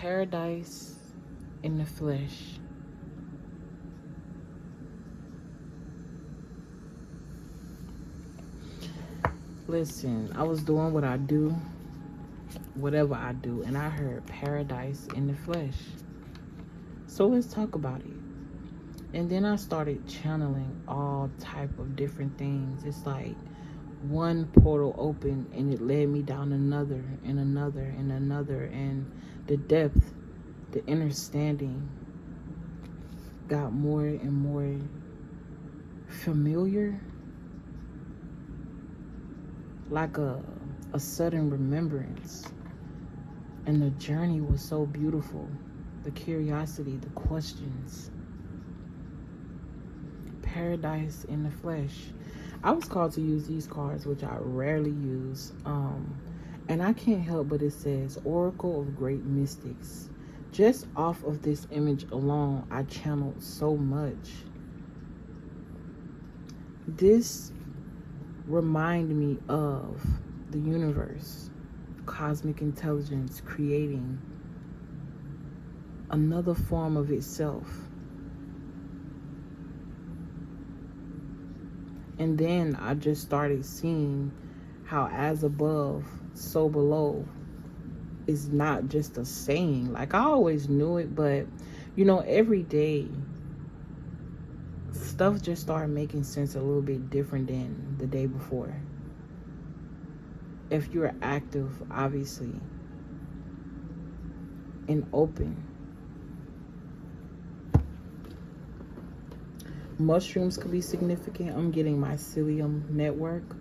Paradise in the flesh. Listen, I was doing what I do, whatever I do, and I heard paradise in the flesh. So let's talk about it. And then I started channeling all type of different things. It's like one portal opened and it led me down another and another and another, and the depth, the understanding got more and more familiar, like a sudden remembrance. And the journey was so beautiful. The curiosity, the questions. Paradise in the flesh. I was called to use these cards, which I rarely use. And I can't help but it says Oracle of Great Mystics. Just off of this image alone, I channeled so much. This remind me of the universe, cosmic intelligence creating another form of itself. And then I just started seeing how as above, so below is not just a saying. Like, I always knew it, but you know, every day stuff just started making sense a little bit different than the day before. If you're active, obviously, and open. Mushrooms could be significant. I'm getting mycelium network.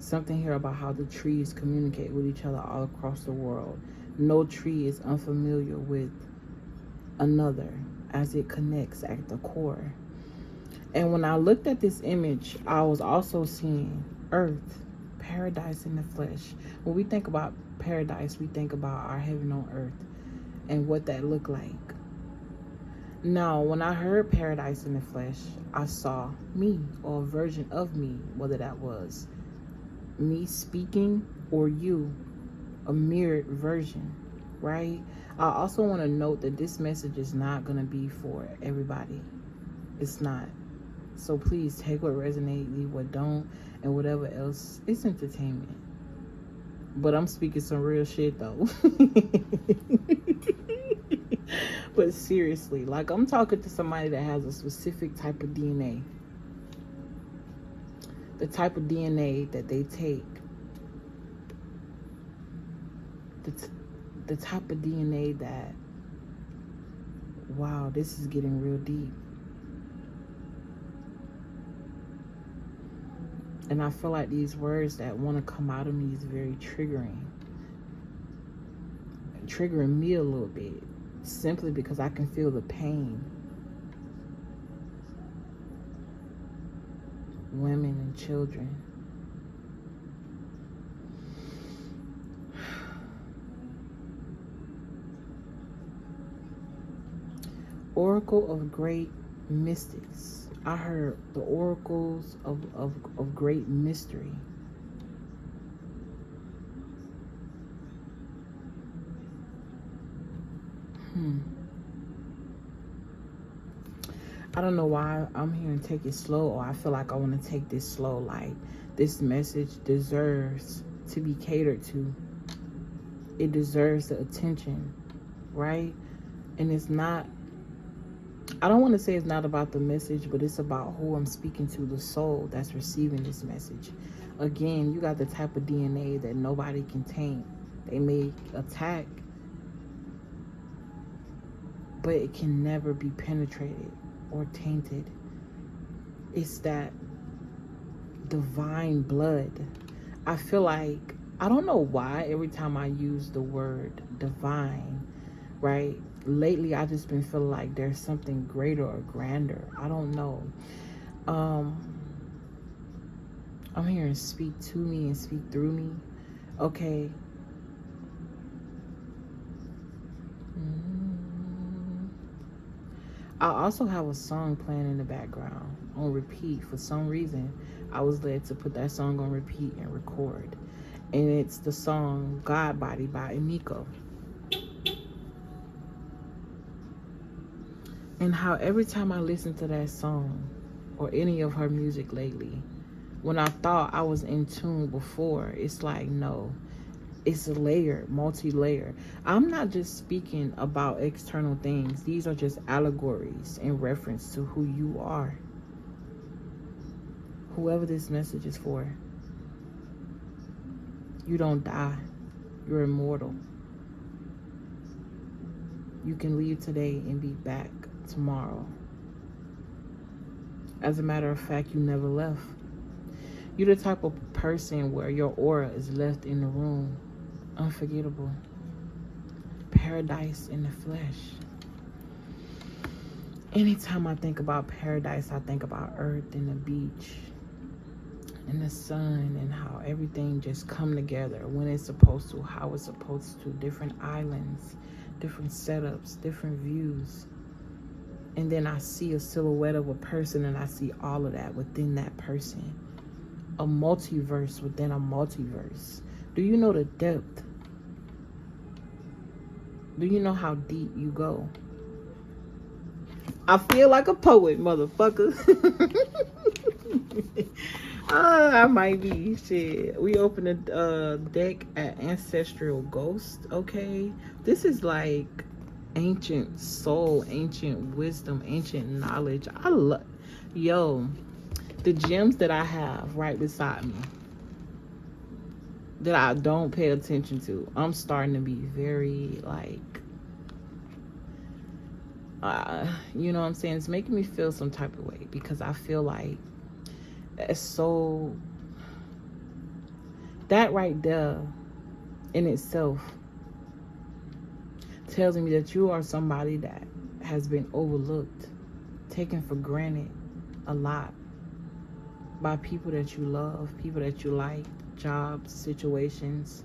Something here about how the trees communicate with each other all across the world. No tree is unfamiliar with another as it connects at the core. And when I looked at this image, I was also seeing earth, paradise in the flesh. When we think about paradise, we think about our heaven on earth and what that looked like. Now, when I heard paradise in the flesh, I saw me, or a version of me, whether that was me speaking or you, a mirrored version, right? I also want to note that this message is not going to be for everybody. It's not. So please take what resonates, leave what don't, and whatever else. It's entertainment. But I'm speaking some real shit though. But seriously, like, I'm talking to somebody that has a specific type of DNA. The type of DNA that they take. The type of DNA that, wow, this is getting real deep. And I feel like these words that want to come out of me is very triggering. Triggering me a little bit. Simply because I can feel the pain. Women and children. Oracle of Great Mystics. I heard the oracles of great mystery. I don't know why I'm here and take it slow, or I feel like I want to take this slow. Like, this message deserves to be catered to. It deserves the attention, right? And it's not, I don't want to say it's not about the message, but it's about who I'm speaking to, the soul that's receiving this message. Again, you got the type of DNA that nobody can taint. They may attack, but it can never be penetrated or tainted. It's that divine blood. I feel like, I don't know why every time I use the word divine, right? Lately, I just been feeling like there's something greater or grander. I don't know. I'm here and speak to me and speak through me. Okay. I also have a song playing in the background on repeat. For some reason, I was led to put that song on repeat and record. And it's the song God Body by Immortal. And how every time I listen to that song or any of her music lately, when I thought I was in tune before, it's like, no, it's a layer, multi-layer. I'm not just speaking about external things. These are just allegories in reference to who you are. Whoever this message is for, you don't die. You're immortal. You can leave today and be back tomorrow. As a matter of fact, you never left. You're the type of person where your aura is left in the room. Unforgettable. Paradise in the flesh. Anytime I think about paradise, I think about earth and the beach and the sun and how everything just come together when it's supposed to, how it's supposed to. Different islands, different setups, different views. And then I see a silhouette of a person and I see all of that within that person. A multiverse within a multiverse. Do you know the depth? Do you know how deep you go? I feel like a poet, motherfucker. I might be. Shit. We opened a deck at Ancestral Ghost, okay? This is like ancient soul, ancient wisdom, ancient knowledge. I love, yo, the gems that I have right beside me that I don't pay attention to, I'm starting to be very like, you know what I'm saying? It's making me feel some type of way because I feel like it's so, that right there in itself tells me that you are somebody that has been overlooked, taken for granted a lot by people that you love, people that you like, jobs, situations.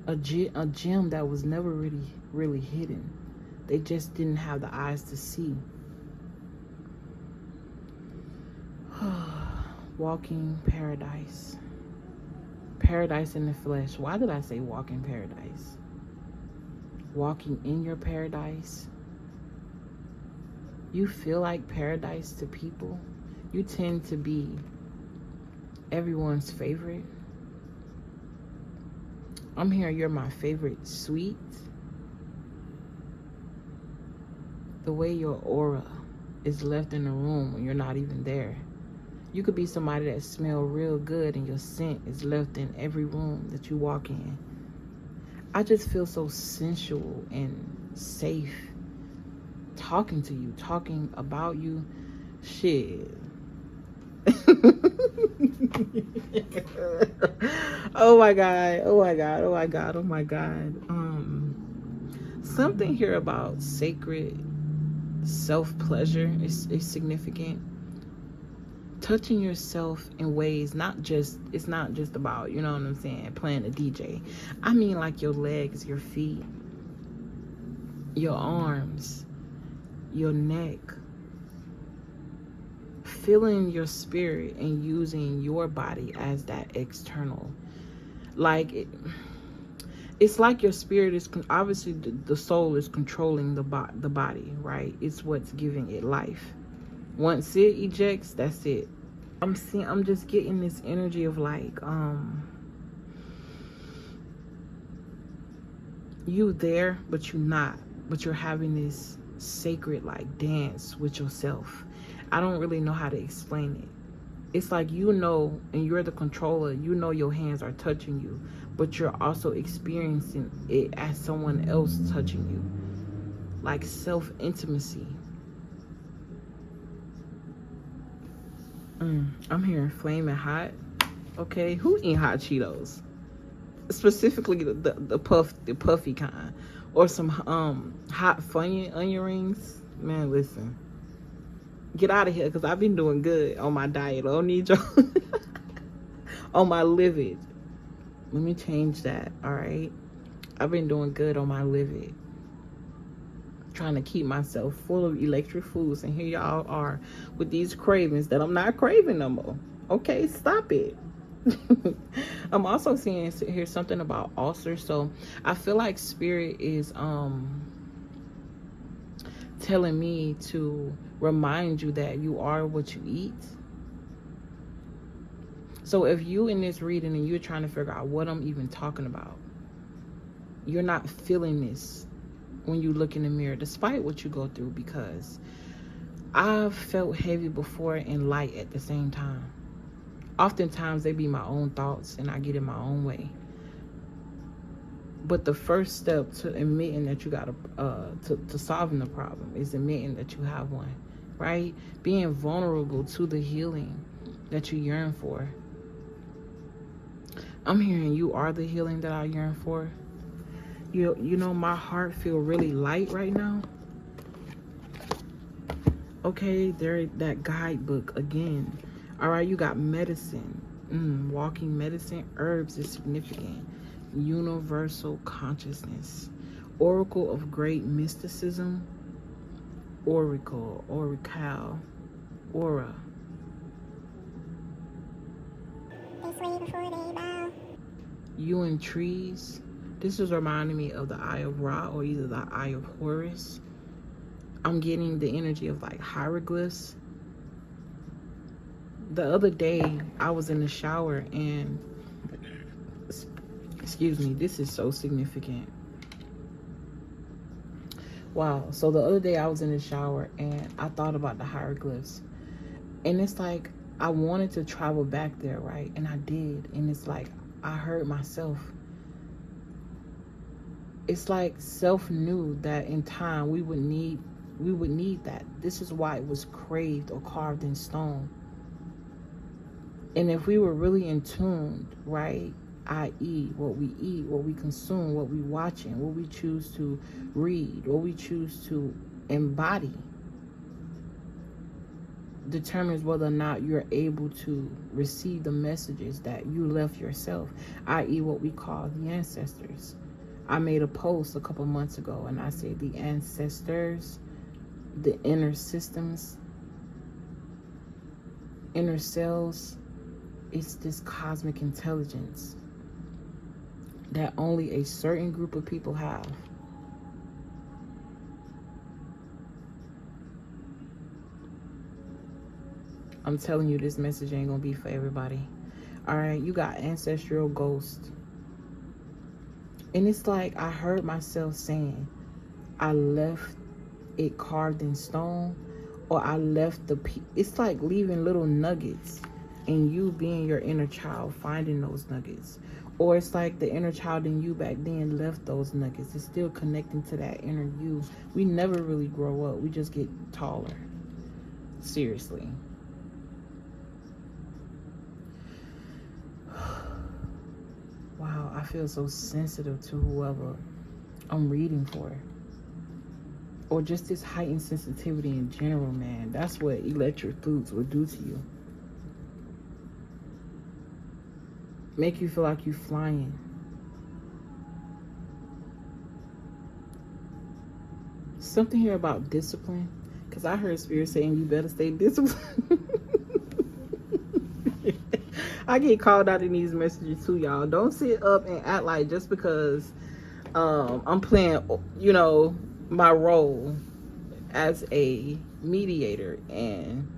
A gem that was never really hidden. They just didn't have the eyes to see. Walking paradise. Paradise in the flesh. Why did I say walking paradise? Walking in your paradise. You feel like paradise to people. You tend to be everyone's favorite. I'm here, you're my favorite sweet. The way your aura is left in the room when you're not even there. You could be somebody that smells real good and your scent is left in every room that you walk in. I just feel so sensual and safe talking to you, talking about you. Shit. Oh my God. Oh my God. Oh my God. Oh my God. Something here about sacred self-pleasure is significant. Touching yourself in ways, it's not just about, you know what I'm saying, playing a DJ. I mean like your legs, your feet, your arms, your neck. Feeling your spirit and using your body as that external. Like, it's like your spirit is, obviously the soul is controlling the body, right? It's what's giving it life. Once it ejects, that's it. I'm just getting this energy of like, you there, but you're not. But you're having this sacred like dance with yourself. I don't really know how to explain it. It's like, you know, and you're the controller, you know your hands are touching you, but you're also experiencing it as someone else touching you. Like self-intimacy. I'm hearing flaming hot. Okay, who eat hot Cheetos? Specifically the puffy kind. Or some hot onion rings. Man, listen. Get out of here, because I've been doing good on my diet. I don't need y'all on my livid. Let me change that, all right? I've been doing good on my livid. Trying to keep myself full of electric foods, and here y'all are with these cravings that I'm not craving no more. Okay, stop it. I'm also seeing here something about ulcers. So I feel like spirit is telling me to remind you that you are what you eat. So if you in this reading and you're trying to figure out what I'm even talking about, you're not feeling this when you look in the mirror, despite what you go through, because I've felt heavy before and light at the same time. Oftentimes they be my own thoughts and I get in my own way. But the first step to admitting that you got to solving the problem is admitting that you have one, right? Being vulnerable to the healing that you yearn for. I'm hearing you are the healing that I yearn for. You know, my heart feel really light right now. Okay, there, that guidebook again. All right, you got medicine. Walking medicine. Herbs is significant. Universal consciousness. Oracle of great mysticism. Oracle, oracle, aura. They slay before they bow. You and trees. This is reminding me of the Eye of Ra or either the Eye of Horus. I'm getting the energy of like hieroglyphs. The other day I was in the shower and, excuse me, this is so significant. Wow. So the other day I was in the shower and I thought about the hieroglyphs. And it's like I wanted to travel back there, right? And I did. And it's like I heard myself. It's like self knew that in time we would need that. This is why it was craved or carved in stone. And if we were really in tune, right, i.e. what we eat, what we consume, what we watching, what we choose to read, what we choose to embody, determines whether or not you're able to receive the messages that you left yourself, i.e. what we call the ancestors. I made a post a couple months ago and I said the ancestors, the inner systems, inner cells, it's this cosmic intelligence that only a certain group of people have. I'm telling you, this message ain't gonna be for everybody. All right, you got ancestral ghost. And it's like I heard myself saying, I left it carved in stone, or I left it's like leaving little nuggets and you being your inner child finding those nuggets. Or it's like the inner child in you back then left those nuggets. It's still connecting to that inner you. We never really grow up. We just get taller. Seriously. Wow, I feel so sensitive to whoever I'm reading for. Or just this heightened sensitivity in general, man. That's what electric foods will do to you. Make you feel like you're flying. Something here about discipline. Because I heard Spirit saying you better stay disciplined. I get called out in these messages too, y'all. Don't sit up and act like just because I'm playing, you know, my role as a mediator and,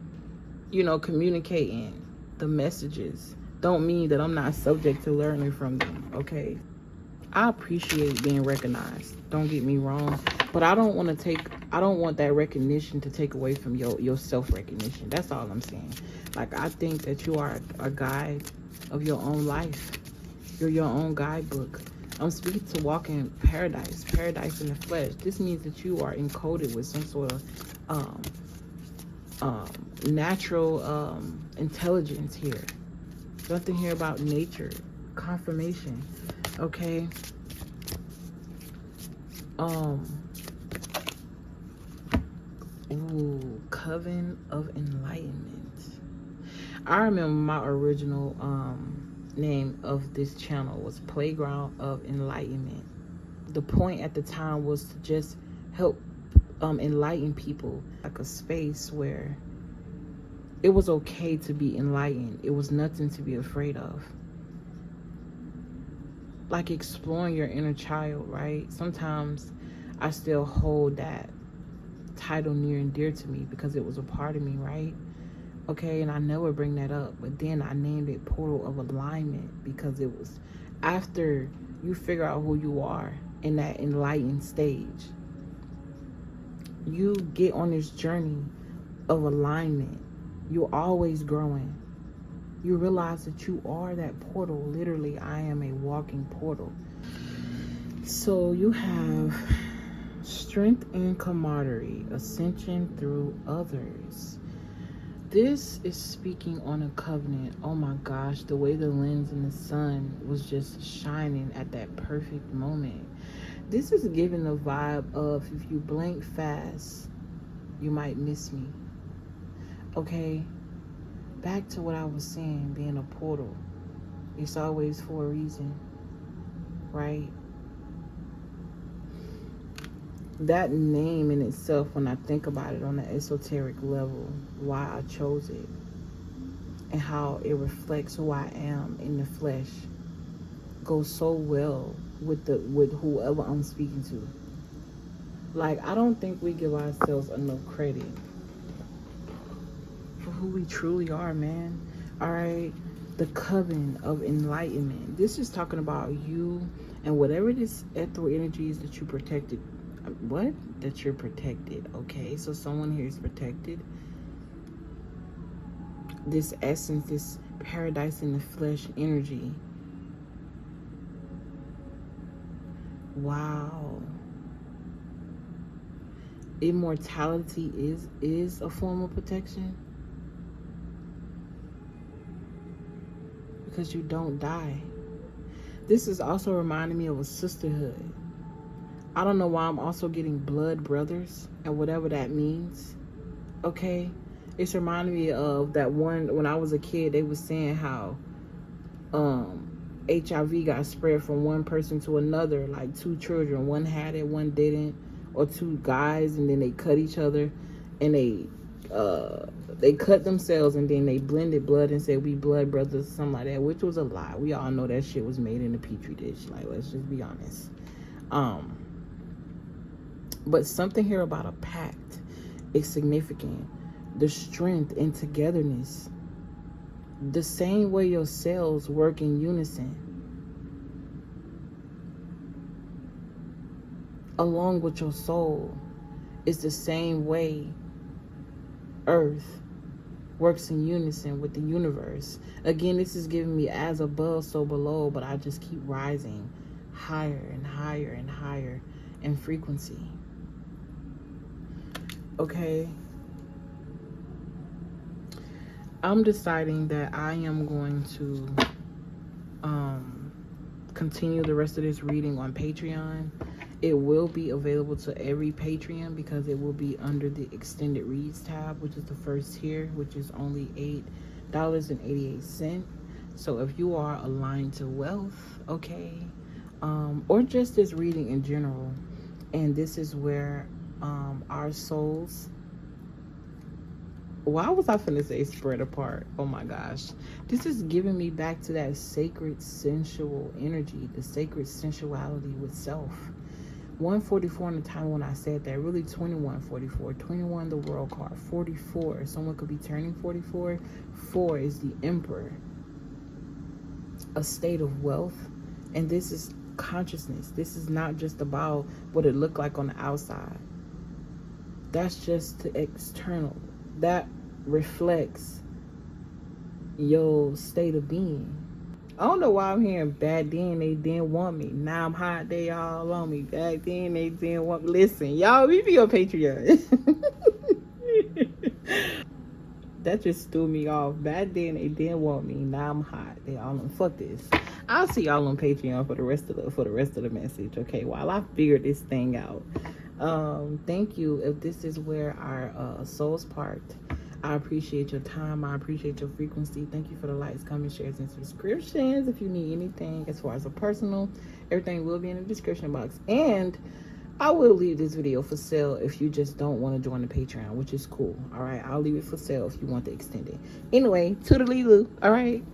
you know, communicating the messages don't mean that I'm not subject to learning from them, okay? I appreciate being recognized, don't get me wrong, but I don't want that recognition to take away from your self-recognition. That's all I'm saying. Like, I think that you are a guide of your own life. You're your own guidebook. I'm speaking to walking paradise in the flesh. This means that you are encoded with some sort of natural intelligence here. Something here about nature, confirmation, okay? Coven of enlightenment. I remember my original name of this channel was Playground of Enlightenment. The point at the time was to just help enlighten people, like a space where it was okay to be enlightened. It was nothing to be afraid of. Like exploring your inner child, right? Sometimes I still hold that title near and dear to me because it was a part of me, right? Okay, and I never bring that up, but then I named it Portal of Alignment because it was after you figure out who you are in that enlightened stage. You get on this journey of alignment. You're always growing. You realize that you are that portal. Literally, I am a walking portal. So you have strength and camaraderie, ascension through others. This is speaking on a covenant. Oh my gosh, the way the lens in the sun was just shining at that perfect moment. This is giving the vibe of if you blink fast, you might miss me. Okay, back to what I was saying, being a portal. It's always for a reason, right? That name in itself, when I think about it on an esoteric level, why I chose it and how it reflects who I am in the flesh, goes so well with whoever I'm speaking to. Like, I don't think we give ourselves enough credit for who we truly are, man. All right, the Coven of enlightenment. This is talking about you and whatever this ethereal energy is that you protected. What? That you're protected. Okay, so someone here is protected. This essence, this paradise in the flesh energy. Wow. Immortality is a form of protection. Because you don't die. This is also reminding me of a sisterhood. I don't know why I'm also getting blood brothers and whatever that means. Okay? It's reminding me of that one, when I was a kid, they was saying how HIV got spread from one person to another, like two children. One had it, one didn't. Or two guys, and then they cut each other, and they cut themselves, and then they blended blood and said we blood brothers, something like that, which was a lie. We all know that shit was made in a petri dish. Like, let's just be honest. But something here about a pact is significant. The strength and togetherness. The same way your cells work in unison, along with your soul, is the same way Earth works in unison with the universe. Again, this is giving me as above, so below, but I just keep rising higher and higher and higher in frequency. Okay, I'm deciding that I am going to continue the rest of this reading on Patreon. It will be available to every Patreon because it will be under the extended reads tab, which is the first tier, which is only $8.88. So if you are aligned to wealth, okay, or just this reading in general, and this is where our souls, why was I finna say spread apart? Oh my gosh. This is giving me back to that sacred sensual energy, the sacred sensuality with self. 144 in the time when I said that, really 2144. 21, the world card. 44, someone could be turning 44. 4 is the emperor, a state of wealth. And this is consciousness. This is not just about what it looked like on the outside. That's just the external. That reflects your state of being. I don't know why I'm hearing back then they didn't want me. Now I'm hot, they all on me. Back then they didn't want me. Listen, y'all, we be on Patreon. That just threw me off. Back then they didn't want me. Now I'm hot. They all on. Fuck this. I'll see y'all on Patreon for the rest of the message. Okay, while I figure this thing out. Thank you. If this is where our souls part, I appreciate your time. I appreciate your frequency. Thank you for the likes, comments, shares, and subscriptions. If you need anything as far as a personal, everything will be in the description box. And I will leave this video for sale if you just don't want to join the Patreon, which is cool. All right, I'll leave it for sale if you want to extend it. Anyway, toodaloo. All right.